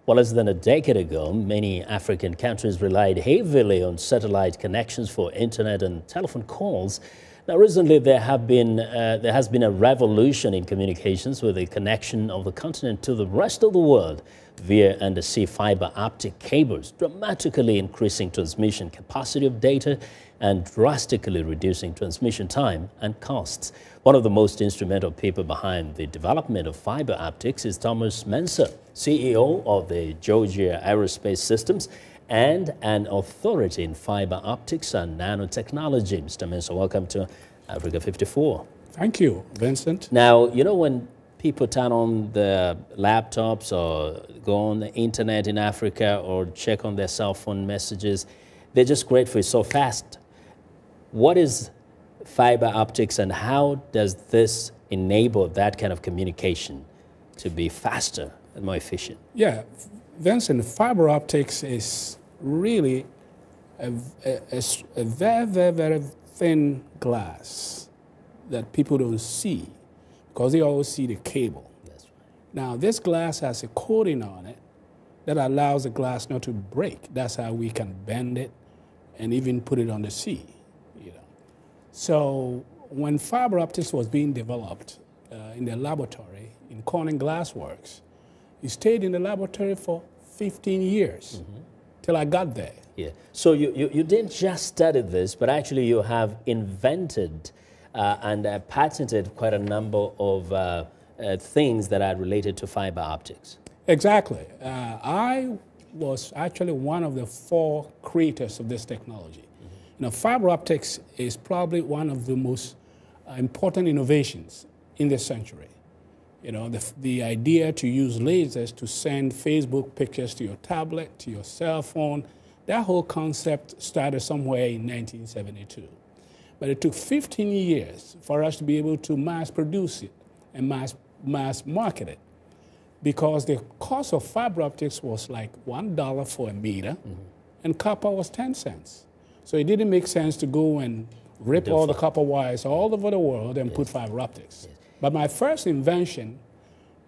Well, less than a decade ago, many African countries relied heavily on satellite connections for internet and telephone calls. Now, recently, there has been a revolution in communications with the connection of the continent to the rest of the world via undersea fiber optic cables, dramatically increasing transmission capacity of data and drastically reducing transmission time and costs. One of the most instrumental people behind the development of fiber optics is Thomas Mensah, CEO of the Georgia Aerospace Systems and an authority in fiber optics and nanotechnology. Mr. Mensah, welcome to Africa 54. Thank you, Vincent. Now, you know, when people turn on their laptops or go on the internet in Africa or check on their cell phone messages, they're just grateful it's so fast. What is fiber optics and how does this enable that kind of communication to be faster and more efficient? Yeah, Vincent, fiber optics is really a very, very, very thin glass that people don't see because they always see the cable. That's right. Now, this glass has a coating on it that allows the glass not to break. That's how we can bend it and even put it on the sea. So when fiber optics was being developed in the laboratory in Corning Glass Works, it stayed in the laboratory for 15 years till I got there. Yeah. So you didn't just study this, but actually you have invented and patented quite a number of things that are related to fiber optics. Exactly. I was actually one of the 4 creators of this technology. Now, fiber optics is probably one of the most important innovations in this century. You know, the idea to use lasers to send Facebook pictures to your tablet, to your cell phone, that whole concept started somewhere in 1972. But it took 15 years for us to be able to mass produce it and mass market it because the cost of fiber optics was like $1 for a meter and copper was 10 cents. So it didn't make sense to go and rip all the copper wires all over the world and put fiber optics. But my first invention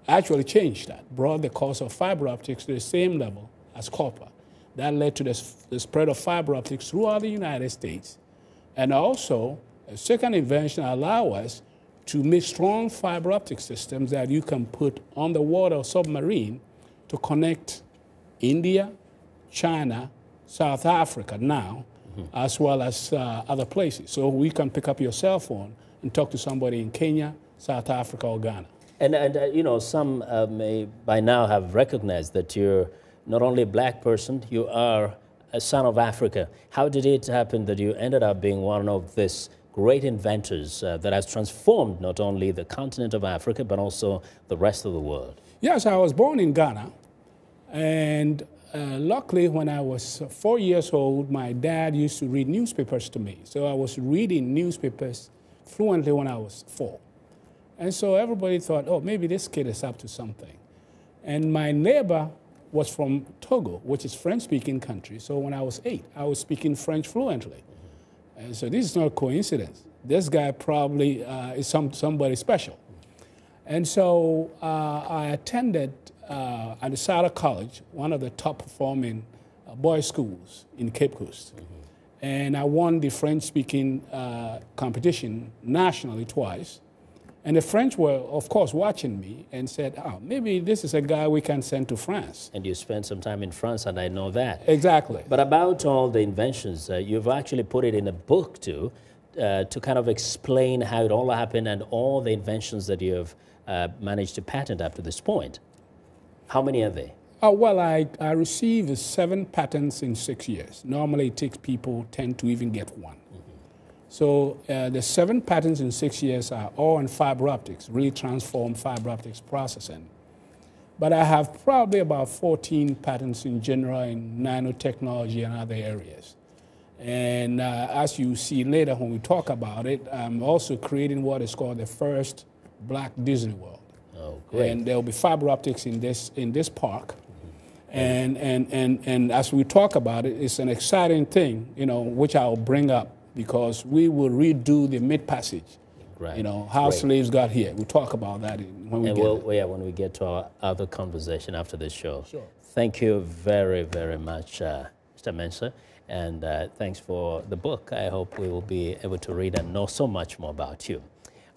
actually changed that, brought the cost of fiber optics to the same level as copper. That led to the spread of fiber optics throughout the United States. And also, a second invention allowed us to make strong fiber optic systems that you can put on the water or submarine to connect India, China, South Africa now, as well as other places. So we can pick up your cell phone and talk to somebody in Kenya, South Africa, or Ghana. And you know, some may by now have recognized that you're not only a black person, you are a son of Africa. How did it happen that you ended up being one of these great inventors that has transformed not only the continent of Africa, but also the rest of the world? Yes, I was born in Ghana, and luckily, when I was 4 years old, my dad used to read newspapers to me. So I was reading newspapers fluently when I was 4. And so everybody thought, oh, maybe this kid is up to something. And my neighbor was from Togo, which is a French-speaking country. So when I was 8, I was speaking French fluently. And so this is not a coincidence. This guy probably is somebody special. And so I attended at the Sada College, one of the top-performing boys' schools in Cape Coast. And I won the French-speaking competition nationally twice. And the French were, of course, watching me and said, oh, maybe this is a guy we can send to France. And you spent some time in France, and I know that. Exactly. But about all the inventions, you've actually put it in a book, too, to kind of explain how it all happened and all the inventions that you've managed to patent up to this point. How many are they? Well, I received 7 patents in 6 years. Normally, it takes people 10 to even get one. So the 7 patents in 6 years are all in fiber optics, really transformed fiber optics processing. But I have probably about 14 patents in general in nanotechnology and other areas. And as you see later when we talk about it, I'm also creating what is called the first Black Disney World. Oh, great. And there will be fiber optics in this park. And as we talk about it, it's an exciting thing, you know, which I'll bring up because we will redo the mid-passage right. You know, how slaves got here. We'll talk about that when we get there. Yeah, when we get to our other conversation after this show. Sure. Thank you very, very much, Mr. Mensah, and thanks for the book. I hope we will be able to read and know so much more about you.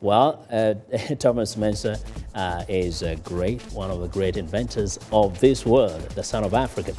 Well, Thomas Mensah is one of the great inventors of this world, the son of Africa.